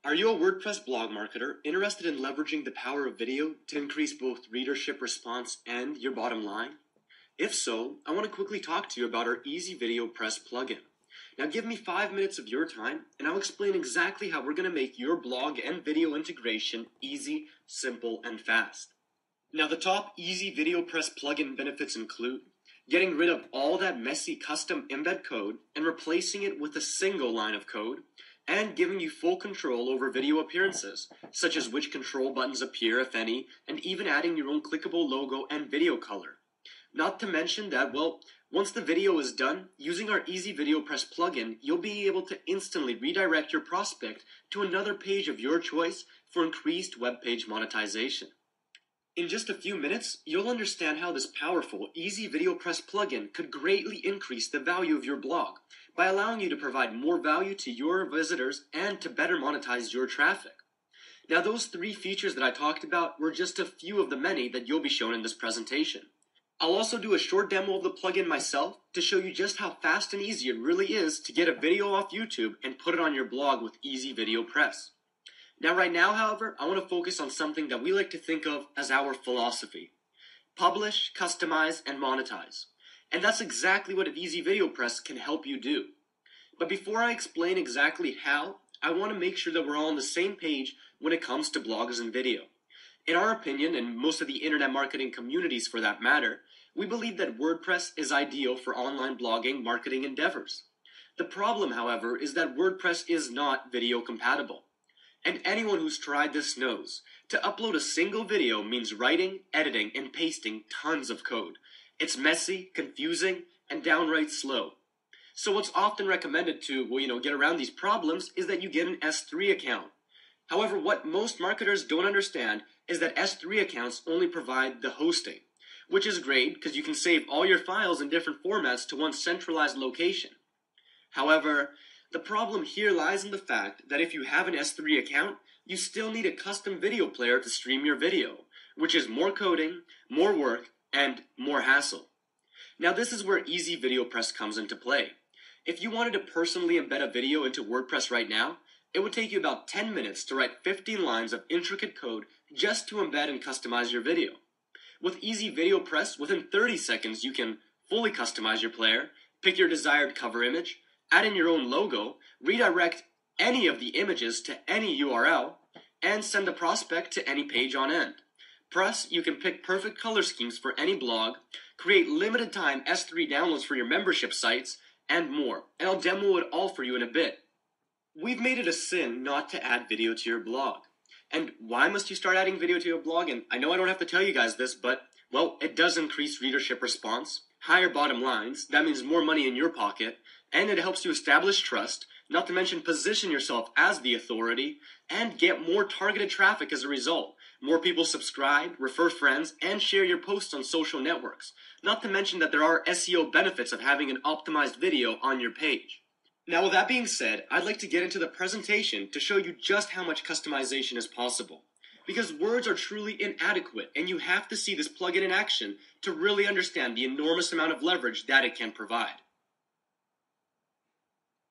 Are you a WordPress blog marketer interested in leveraging the power of video to increase both readership response and your bottom line? If so, I want to quickly talk to you about our Easy Video Press plugin. Now give me 5 minutes of your time and I'll explain exactly how we're going to make your blog and video integration easy, simple, and fast. Now the top Easy Video Press plugin benefits include getting rid of all that messy custom embed code and replacing it with a single line of code, and giving you full control over video appearances, such as which control buttons appear, if any, and even adding your own clickable logo and video color. Not to mention that, well, once the video is done, using our Easy Video Press plugin, you'll be able to instantly redirect your prospect to another page of your choice for increased web page monetization. In just a few minutes, you'll understand how this powerful Easy Video Press plugin could greatly increase the value of your blog by allowing you to provide more value to your visitors and to better monetize your traffic. Now, those 3 features that I talked about were just a few of the many that you'll be shown in this presentation. I'll also do a short demo of the plugin myself to show you just how fast and easy it really is to get a video off YouTube and put it on your blog with Easy Video Press. Now, right now, however, I want to focus on something that we like to think of as our philosophy. Publish, customize, and monetize. And that's exactly what Easy Video Press can help you do. But before I explain exactly how, I want to make sure that we're all on the same page when it comes to blogs and video. In our opinion, and most of the internet marketing communities for that matter, we believe that WordPress is ideal for online blogging marketing endeavors. The problem, however, is that WordPress is not video compatible. And anyone who's tried this knows, to upload a single video means writing, editing, and pasting tons of code. It's messy, confusing, and downright slow. So what's often recommended to, get around these problems is that you get an S3 account. However, what most marketers don't understand is that S3 accounts only provide the hosting, which is great because you can save all your files in different formats to one centralized location. However, the problem here lies in the fact that if you have an S3 account, you still need a custom video player to stream your video, which is more coding, more work, and more hassle. Now this is where Easy Video Press comes into play. If you wanted to personally embed a video into WordPress right now, it would take you about 10 minutes to write 15 lines of intricate code just to embed and customize your video. With Easy Video Press, within 30 seconds you can fully customize your player, pick your desired cover image, add in your own logo, redirect any of the images to any URL, and send the prospect to any page on end. Plus, you can pick perfect color schemes for any blog, create limited time S3 downloads for your membership sites, and more. And I'll demo it all for you in a bit. We've made it a sin not to add video to your blog. And why must you start adding video to your blog? And I know I don't have to tell you guys this, but, well, it does increase readership response, higher bottom lines, that means more money in your pocket, and it helps you establish trust, not to mention position yourself as the authority, and get more targeted traffic as a result. More people subscribe, refer friends, and share your posts on social networks. Not to mention that there are SEO benefits of having an optimized video on your page. Now with that being said, I'd like to get into the presentation to show you just how much customization is possible. Because words are truly inadequate, and you have to see this plugin in action to really understand the enormous amount of leverage that it can provide.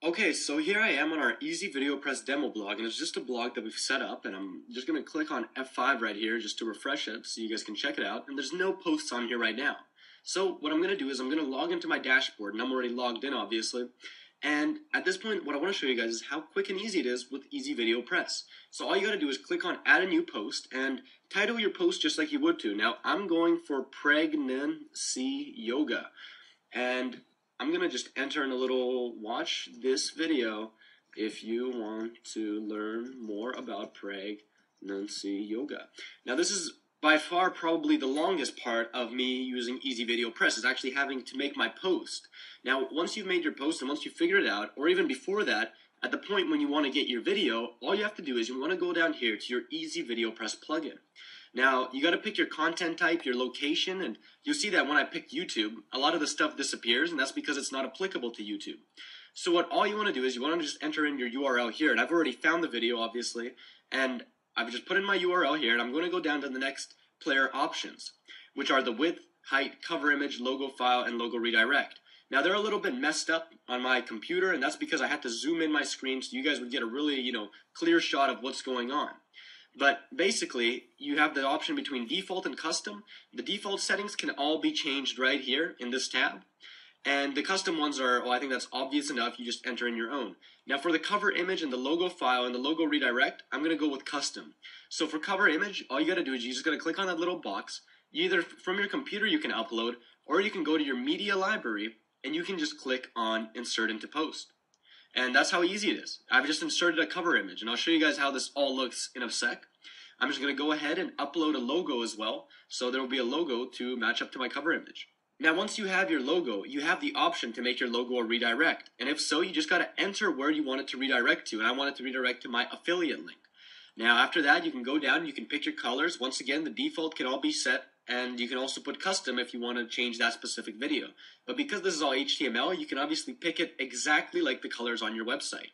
Okay, so here I am on our Easy Video Press demo blog, and it's just a blog that we've set up, and I'm just going to click on F5 right here just to refresh it so you guys can check it out, and there's no posts on here right now. So what I'm going to do is I'm going to log into my dashboard, and I'm already logged in, obviously, and at this point, what I want to show you guys is how quick and easy it is with Easy Video Press. So all you got to do is click on Add a New Post, and title your post just like you would to. Now, I'm going for Pregnancy Yoga, and I'm going to just enter in a little, watch this video if you want to learn more about pregnancy yoga. Now this is by far probably the longest part of me using Easy Video Press, is actually having to make my post. Now once you've made your post and once you figure it out, or even before that, at the point when you want to get your video, all you have to do is you want to go down here to your Easy Video Press plugin. Now, you got to pick your content type, your location, and you'll see that when I pick YouTube, a lot of the stuff disappears, and that's because it's not applicable to YouTube. So what all you want to do is you want to just enter in your URL here, and I've already found the video, obviously, and I've just put in my URL here, and I'm going to go down to the next player options, which are the width, height, cover image, logo file, and logo redirect. Now they're a little bit messed up on my computer, and that's because I had to zoom in my screen so you guys would get a really, clear shot of what's going on. But basically, you have the option between default and custom. The default settings can all be changed right here in this tab. And the custom ones are, well, I think that's obvious enough. You just enter in your own. Now for the cover image and the logo file and the logo redirect, I'm going to go with custom. So for cover image, all you got to do is you just got to click on that little box. Either from your computer you can upload, or you can go to your media library and you can just click on insert into post. And that's how easy it is. I've just inserted a cover image, and I'll show you guys how this all looks in a sec. I'm just going to go ahead and upload a logo as well, so there will be a logo to match up to my cover image. Now, once you have your logo, you have the option to make your logo a redirect. And if so, you just got to enter where you want it to redirect to. And I want it to redirect to my affiliate link. Now, after that, you can go down and you can pick your colors. Once again, the default can all be set. And you can also put custom if you want to change that specific video. But because this is all HTML, you can obviously pick it exactly like the colors on your website.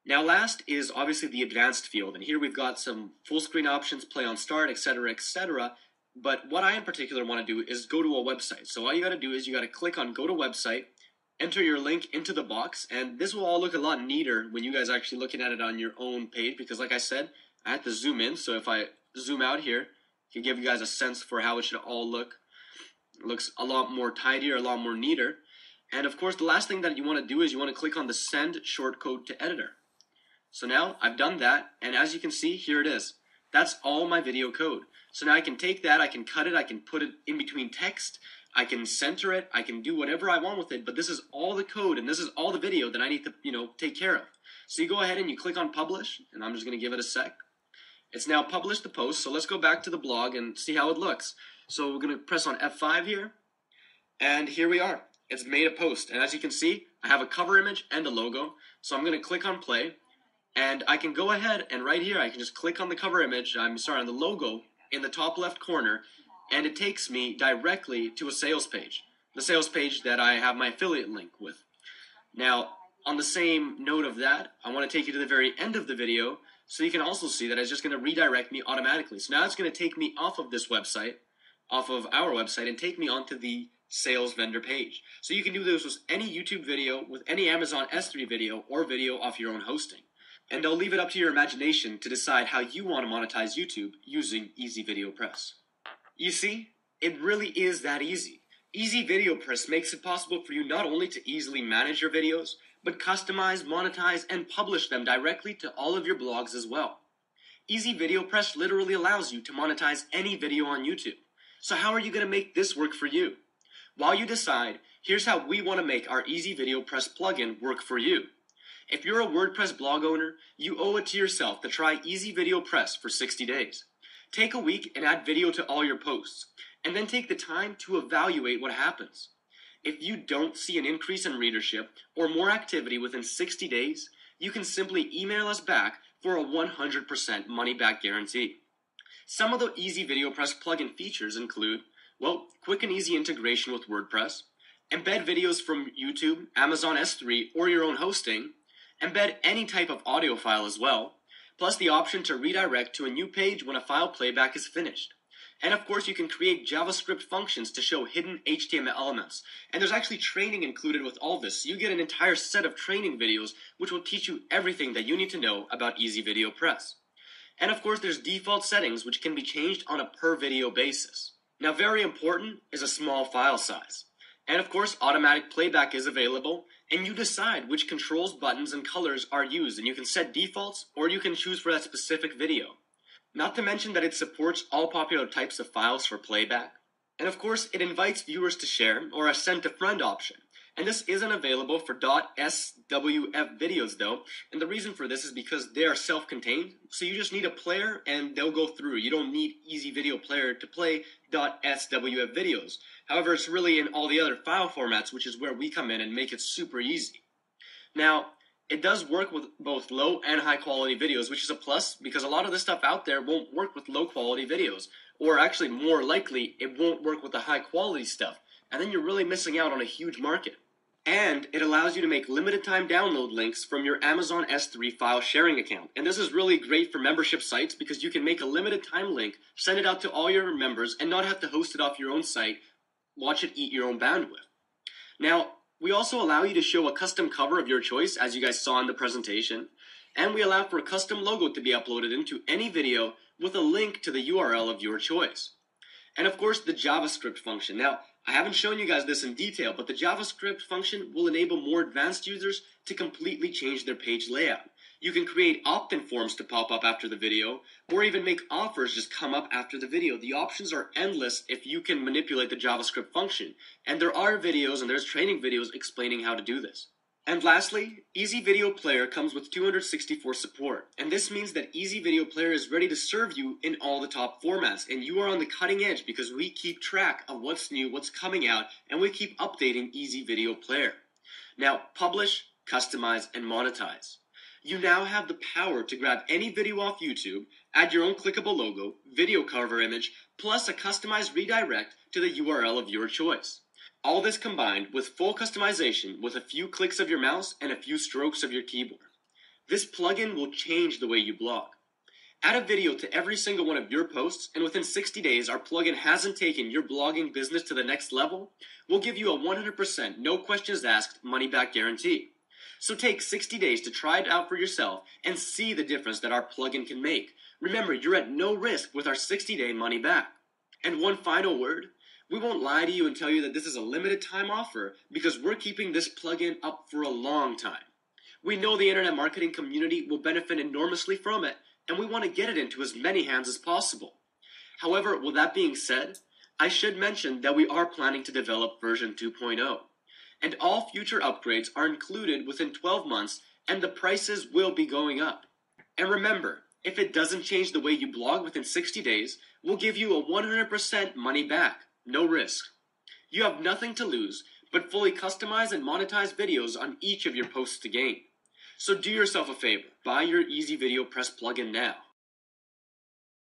Now, last is obviously the advanced field. And here we've got some full screen options, play on start, etc., etc. But what I in particular want to do is go to a website. So all you got to do is you got to click on go to website, enter your link into the box, and this will all look a lot neater when you guys are actually looking at it on your own page, because like I said, I had to zoom in. So if I zoom out here, I can give you guys a sense for how it should all look. It looks a lot more tidier, a lot more neater. And of course, the last thing that you want to do is you want to click on the send shortcode to editor. So now I've done that, and as you can see, here it is. That's all my video code. So now I can take that, I can cut it, I can put it in between text, I can center it, I can do whatever I want with it, but this is all the code and this is all the video that I need to, take care of. So you go ahead and you click on publish, and I'm just going to give it a sec. It's now published the post, so let's go back to the blog and see how it looks. So we're going to press on F5 here, and here we are. It's made a post, and as you can see, I have a cover image and a logo. So I'm going to click on play, and I can go ahead and right here I can just click on the cover image, on the logo in the top left corner, and it takes me directly to a sales page. The sales page that I have my affiliate link with. Now, on the same note of that, I want to take you to the very end of the video so you can also see that it's just going to redirect me automatically. So now it's going to take me off of this website, off of our website, and take me onto the sales vendor page. So you can do this with any YouTube video, with any Amazon S3 video, or video off your own hosting. And I'll leave it up to your imagination to decide how you want to monetize YouTube using Easy Video Press. You see, it really is that easy. Easy Video Press makes it possible for you not only to easily manage your videos, but customize, monetize, and publish them directly to all of your blogs as well. Easy Video Press literally allows you to monetize any video on YouTube. So how are you going to make this work for you? While you decide, here's how we want to make our Easy Video Press plugin work for you. If you're a WordPress blog owner, you owe it to yourself to try Easy Video Press for 60 days. Take a week and add video to all your posts, and then take the time to evaluate what happens. If you don't see an increase in readership or more activity within 60 days, you can simply email us back for a 100% money-back guarantee. Some of the Easy Video Press plugin features include, quick and easy integration with WordPress, embed videos from YouTube, Amazon S3, or your own hosting, embed any type of audio file as well, plus the option to redirect to a new page when a file playback is finished. And of course, you can create JavaScript functions to show hidden HTML elements. And there's actually training included with all this, so you get an entire set of training videos which will teach you everything that you need to know about Easy Video Press. And of course, there's default settings which can be changed on a per video basis. Now, very important is a small file size. And of course, automatic playback is available, and you decide which controls, buttons, and colors are used, and you can set defaults, or you can choose for that specific video. Not to mention that it supports all popular types of files for playback. And of course, it invites viewers to share, or a send to friend option. And this isn't available for .swf videos though, and the reason for this is because they are self-contained, so you just need a player and they'll go through. You don't need Easy Video Player to play .swf videos. However, it's really in all the other file formats, which is where we come in and make it super easy. Now, it does work with both low and high quality videos, which is a plus because a lot of the stuff out there won't work with low quality videos. Or actually, more likely, it won't work with the high quality stuff. And then you're really missing out on a huge market. And it allows you to make limited time download links from your Amazon S3 file sharing account. And this is really great for membership sites because you can make a limited time link, send it out to all your members, and not have to host it off your own site, watch it eat your own bandwidth. Now, We also allow you to show a custom cover of your choice, as you guys saw in the presentation, and we allow for a custom logo to be uploaded into any video with a link to the URL of your choice. And of course, the JavaScript function. Now, I haven't shown you guys this in detail, but the JavaScript function will enable more advanced users to completely change their page layout. You can create opt-in forms to pop up after the video, or even make offers just come up after the video. The options are endless if you can manipulate the JavaScript function. And there are videos and there's training videos explaining how to do this. And lastly, Easy Video Player comes with 264 support. And this means that Easy Video Player is ready to serve you in all the top formats. And you are on the cutting edge because we keep track of what's new, what's coming out, and we keep updating Easy Video Player. Now, publish, customize, and monetize. You now have the power to grab any video off YouTube, add your own clickable logo, video cover image, plus a customized redirect to the URL of your choice. All this combined with full customization with a few clicks of your mouse and a few strokes of your keyboard. This plugin will change the way you blog. Add a video to every single one of your posts, and within 60 days, our plugin hasn't taken your blogging business to the next level. We'll give you a 100% no questions asked money back guarantee. So take 60 days to try it out for yourself and see the difference that our plugin can make. Remember, you're at no risk with our 60-day money back. And one final word, we won't lie to you and tell you that this is a limited time offer because we're keeping this plugin up for a long time. We know the internet marketing community will benefit enormously from it, and we want to get it into as many hands as possible. However, with that being said, I should mention that we are planning to develop version 2.0. And all future upgrades are included within 12 months, and the prices will be going up. And remember, if it doesn't change the way you blog within 60 days, we'll give you a 100% money back, no risk. You have nothing to lose, but fully customize and monetize videos on each of your posts to gain. So do yourself a favor, buy your Easy Video Press plugin now.